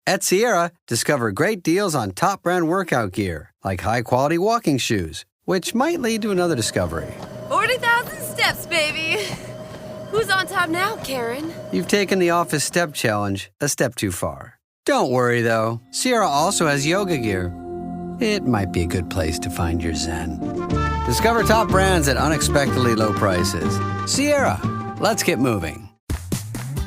At Sierra, discover great deals on top brand workout gear, like high-quality walking shoes, which might lead to another discovery. 40,000 steps, baby. Who's on top now, Karen? You've taken the office step challenge a step too far. Don't worry, though. Sierra also has yoga gear. It might be a good place to find your zen. Discover top brands at unexpectedly low prices. Sierra, let's get moving.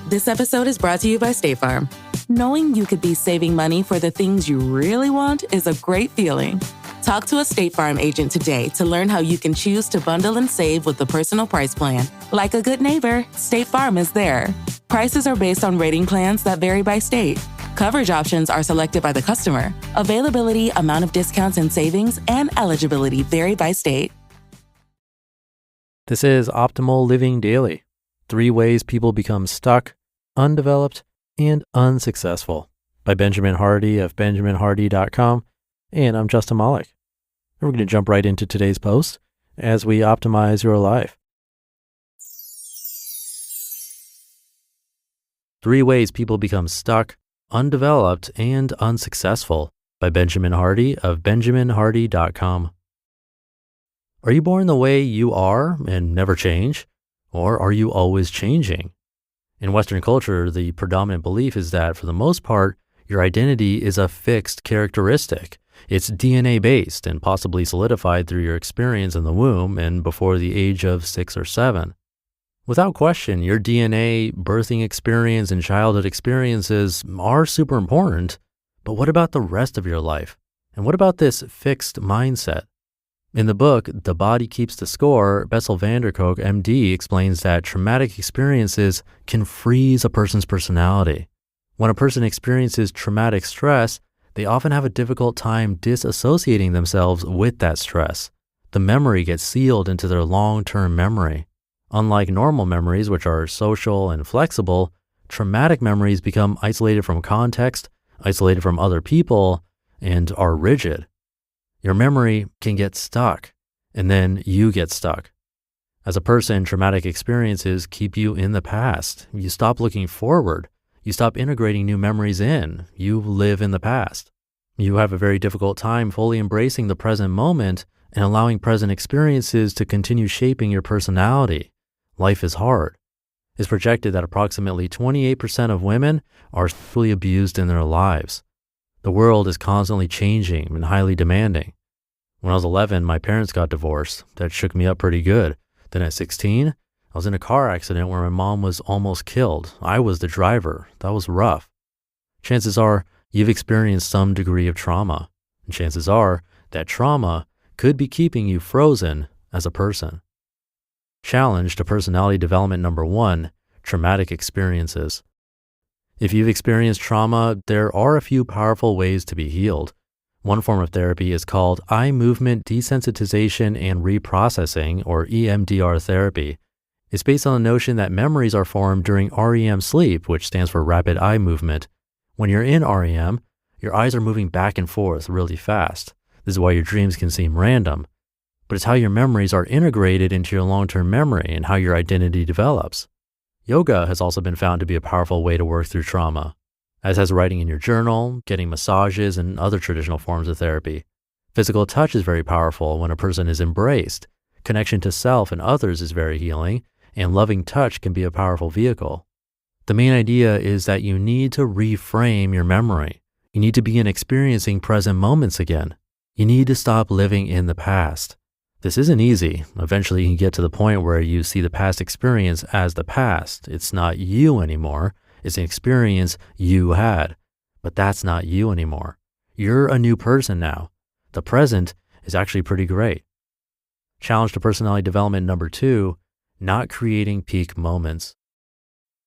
This episode is brought to you by State Farm. Knowing you could be saving money for the things you really want is a great feeling. Talk to a State Farm agent today to learn how you can choose to bundle and save with the Personal Price Plan. Like a good neighbor, State Farm is there. Prices are based on rating plans that vary by state. Coverage options are selected by the customer. Availability, amount of discounts and savings, and eligibility vary by state. This is Optimal Living Daily. 3 ways people become stuck, undeveloped, and unsuccessful by Benjamin Hardy of benjaminhardy.com. And I'm Justin Malik. And we're going to jump right into today's post as we optimize your life. 3 ways people become stuck, undeveloped, and unsuccessful by Benjamin Hardy of benjaminhardy.com. Are you born the way you are and never change? Or are you always changing? In Western culture, the predominant belief is that for the most part, your identity is a fixed characteristic. It's DNA-based and possibly solidified through your experience in the womb and before the age of 6 or 7. Without question, your DNA, birthing experience, and childhood experiences are super important, but what about the rest of your life? And what about this fixed mindset? In the book, The Body Keeps the Score, Bessel van der Kolk, MD, explains that traumatic experiences can freeze a person's personality. When a person experiences traumatic stress, they often have a difficult time disassociating themselves with that stress. The memory gets sealed into their long-term memory. Unlike normal memories, which are social and flexible, traumatic memories become isolated from context, isolated from other people, and are rigid. Your memory can get stuck, and then you get stuck. As a person, traumatic experiences keep you in the past. You stop looking forward. You stop integrating new memories in. You live in the past. You have a very difficult time fully embracing the present moment and allowing present experiences to continue shaping your personality. Life is hard. It's projected that approximately 28% of women are sexually abused in their lives. The world is constantly changing and highly demanding. When I was 11, my parents got divorced. That shook me up pretty good. Then at 16, I was in a car accident where my mom was almost killed. I was the driver. That was rough. Chances are you've experienced some degree of trauma. And chances are that trauma could be keeping you frozen as a person. Challenge to personality development number 1, traumatic experiences. If you've experienced trauma, there are a few powerful ways to be healed. One form of therapy is called eye movement desensitization and reprocessing, or EMDR therapy. It's based on the notion that memories are formed during REM sleep, which stands for rapid eye movement. When you're in REM, your eyes are moving back and forth really fast. This is why your dreams can seem random. But it's how your memories are integrated into your long-term memory and how your identity develops. Yoga has also been found to be a powerful way to work through trauma, as has writing in your journal, getting massages, and other traditional forms of therapy. Physical touch is very powerful when a person is embraced. Connection to self and others is very healing, and loving touch can be a powerful vehicle. The main idea is that you need to reframe your memory. You need to begin experiencing present moments again. You need to stop living in the past. This isn't easy. Eventually you can get to the point where you see the past experience as the past. It's not you anymore. It's an experience you had. But that's not you anymore. You're a new person now. The present is actually pretty great. Challenge to personality development number 2, not creating peak moments.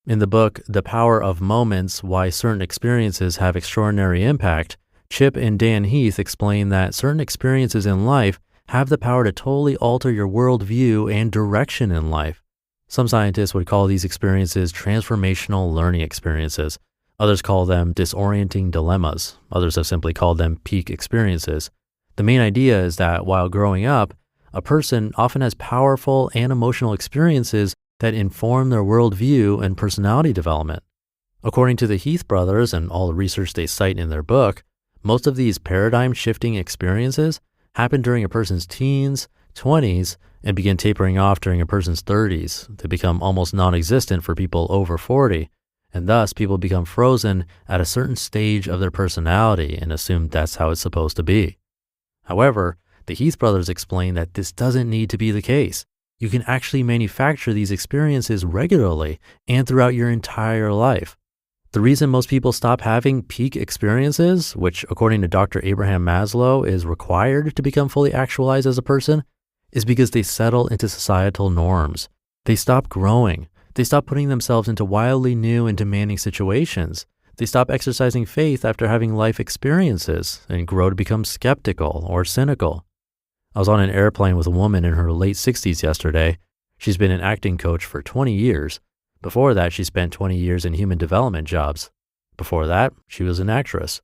In the book, The Power of Moments, Why Certain Experiences Have Extraordinary Impact, Chip and Dan Heath explain that certain experiences in life have the power to totally alter your worldview and direction in life. Some scientists would call these experiences transformational learning experiences. Others call them disorienting dilemmas. Others have simply called them peak experiences. The main idea is that while growing up, a person often has powerful and emotional experiences that inform their worldview and personality development. According to the Heath brothers and all the research they cite in their book, most of these paradigm-shifting experiences happen during a person's teens, 20s, and begin tapering off during a person's 30s. They become almost non-existent for people over 40, and thus people become frozen at a certain stage of their personality and assume that's how it's supposed to be. However, the Heath brothers explain that this doesn't need to be the case. You can actually manufacture these experiences regularly and throughout your entire life. The reason most people stop having peak experiences, which according to Dr. Abraham Maslow is required to become fully actualized as a person, is because they settle into societal norms. They stop growing. They stop putting themselves into wildly new and demanding situations. They stop exercising faith after having life experiences and grow to become skeptical or cynical. I was on an airplane with a woman in her late 60s yesterday. She's been an acting coach for 20 years. Before that, she spent 20 years in human development jobs. Before that, she was an actress.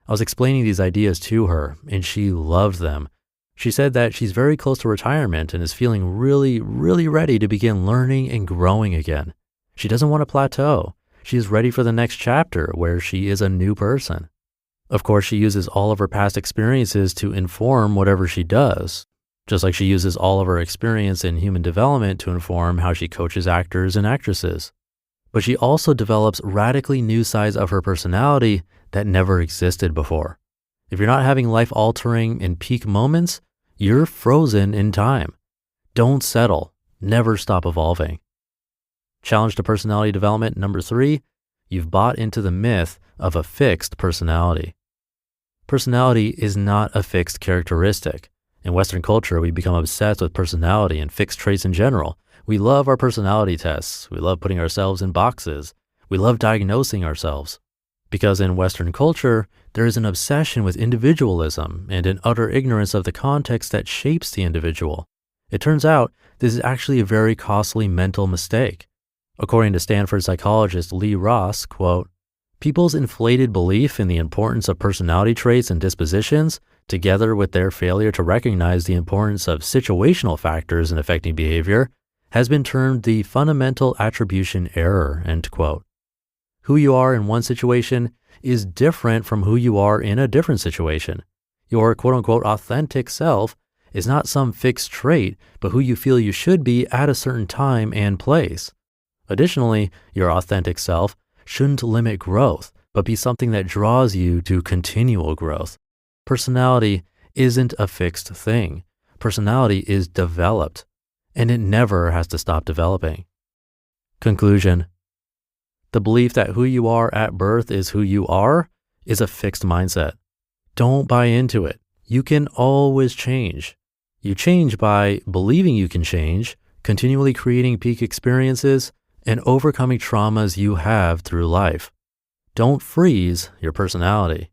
I was explaining these ideas to her, and she loved them. She said that she's very close to retirement and is feeling really, really ready to begin learning and growing again. She doesn't want to plateau. She is ready for the next chapter where she is a new person. Of course, she uses all of her past experiences to inform whatever she does, just like she uses all of her experience in human development to inform how she coaches actors and actresses. But she also develops radically new sides of her personality that never existed before. If you're not having life-altering and peak moments, you're frozen in time. Don't settle. Never stop evolving. Challenge to personality development number 3, you've bought into the myth of a fixed personality. Personality is not a fixed characteristic. In Western culture, we become obsessed with personality and fixed traits in general. We love our personality tests. We love putting ourselves in boxes. We love diagnosing ourselves. Because in Western culture, there is an obsession with individualism and an utter ignorance of the context that shapes the individual. It turns out this is actually a very costly mental mistake. According to Stanford psychologist Lee Ross, quote, "People's inflated belief in the importance of personality traits and dispositions, together with their failure to recognize the importance of situational factors in affecting behavior, has been termed the fundamental attribution error," end quote. Who you are in one situation is different from who you are in a different situation. Your quote-unquote authentic self is not some fixed trait, but who you feel you should be at a certain time and place. Additionally, your authentic self shouldn't limit growth, but be something that draws you to continual growth. Personality isn't a fixed thing. Personality is developed, and it never has to stop developing. Conclusion. The belief that who you are at birth is who you are is a fixed mindset. Don't buy into it. You can always change. You change by believing you can change, continually creating peak experiences, and overcoming traumas you have through life. Don't freeze your personality.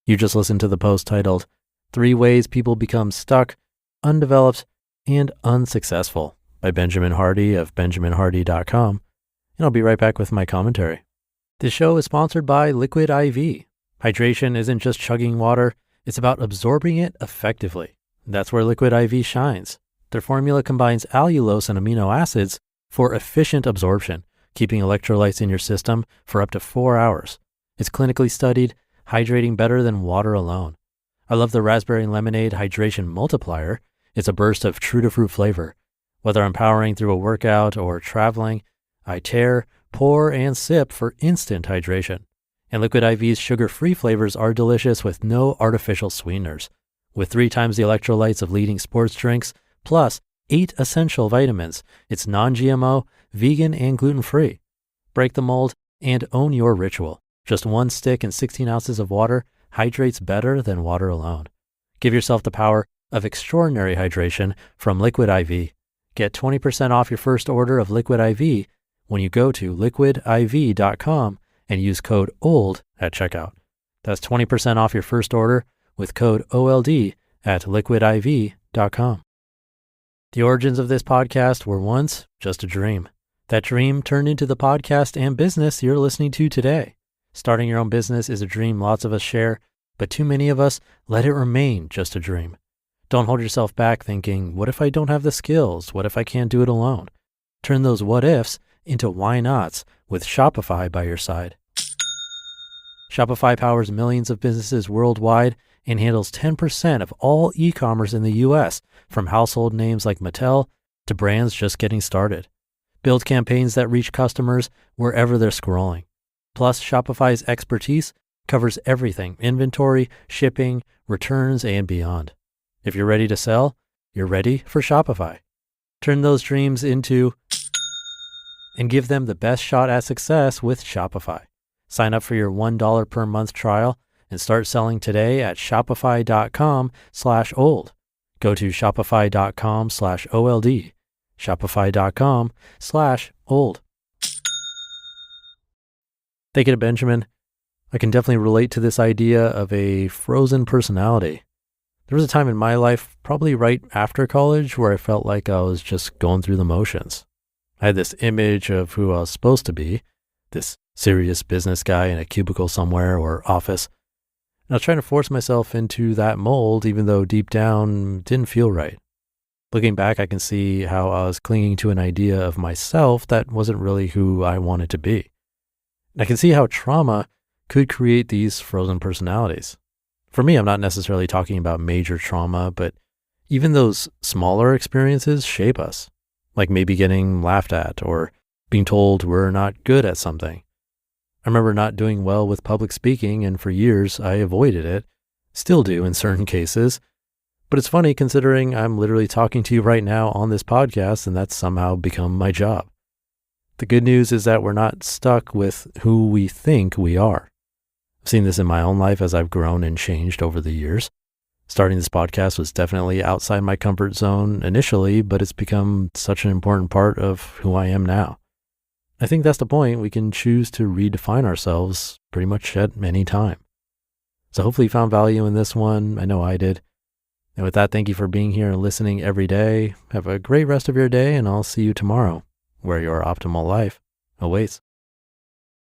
You just listened to the post titled 3 Ways People Become Stuck, Undeveloped, and Unsuccessful by Benjamin Hardy of benjaminhardy.com, and I'll be right back with my commentary. This show is sponsored by Liquid IV. Hydration isn't just chugging water, it's about absorbing it effectively. That's where Liquid IV shines. Their formula combines allulose and amino acids for efficient absorption, keeping electrolytes in your system for up to 4 hours. It's clinically studied, hydrating better than water alone. I love the raspberry lemonade hydration multiplier. It's a burst of true-to-fruit flavor. Whether I'm powering through a workout or traveling, I tear, pour, and sip for instant hydration. And Liquid IV's sugar-free flavors are delicious with no artificial sweeteners. With 3 times the electrolytes of leading sports drinks, plus 8 essential vitamins, it's non-GMO, vegan, and gluten-free. Break the mold and own your ritual. Just 1 stick and 16 ounces of water hydrates better than water alone. Give yourself the power of extraordinary hydration from Liquid IV. Get 20% off your first order of Liquid IV when you go to liquidiv.com and use code OLD at checkout. That's 20% off your first order with code OLD at liquidiv.com. The origins of this podcast were once just a dream. That dream turned into the podcast and business you're listening to today. Starting your own business is a dream lots of us share, but too many of us let it remain just a dream. Don't hold yourself back thinking, what if I don't have the skills? What if I can't do it alone? Turn those what ifs into why nots with Shopify by your side. Shopify powers millions of businesses worldwide and handles 10% of all e-commerce in the US, from household names like Mattel to brands just getting started. Build campaigns that reach customers wherever they're scrolling. Plus, Shopify's expertise covers everything: inventory, shipping, returns, and beyond. If you're ready to sell, you're ready for Shopify. Turn those dreams into and give them the best shot at success with Shopify. Sign up for your $1 per month trial and start selling today at shopify.com/old. Go to shopify.com/OLD. Shopify.com/old. Thinking of Benjamin, I can definitely relate to this idea of a frozen personality. There was a time in my life, probably right after college, where I felt like I was just going through the motions. I had this image of who I was supposed to be, this serious business guy in a cubicle somewhere or office. And I was trying to force myself into that mold, even though deep down it didn't feel right. Looking back, I can see how I was clinging to an idea of myself that wasn't really who I wanted to be. And I can see how trauma could create these frozen personalities. For me, I'm not necessarily talking about major trauma, but even those smaller experiences shape us, like maybe getting laughed at or being told we're not good at something. I remember not doing well with public speaking, and for years I avoided it, still do in certain cases. But it's funny considering I'm literally talking to you right now on this podcast, and that's somehow become my job. The good news is that we're not stuck with who we think we are. I've seen this in my own life as I've grown and changed over the years. Starting this podcast was definitely outside my comfort zone initially, but it's become such an important part of who I am now. I think that's the point. We can choose to redefine ourselves pretty much at any time. So hopefully you found value in this one. I know I did. And with that, thank you for being here and listening every day. Have a great rest of your day, and I'll see you tomorrow, where your optimal life awaits.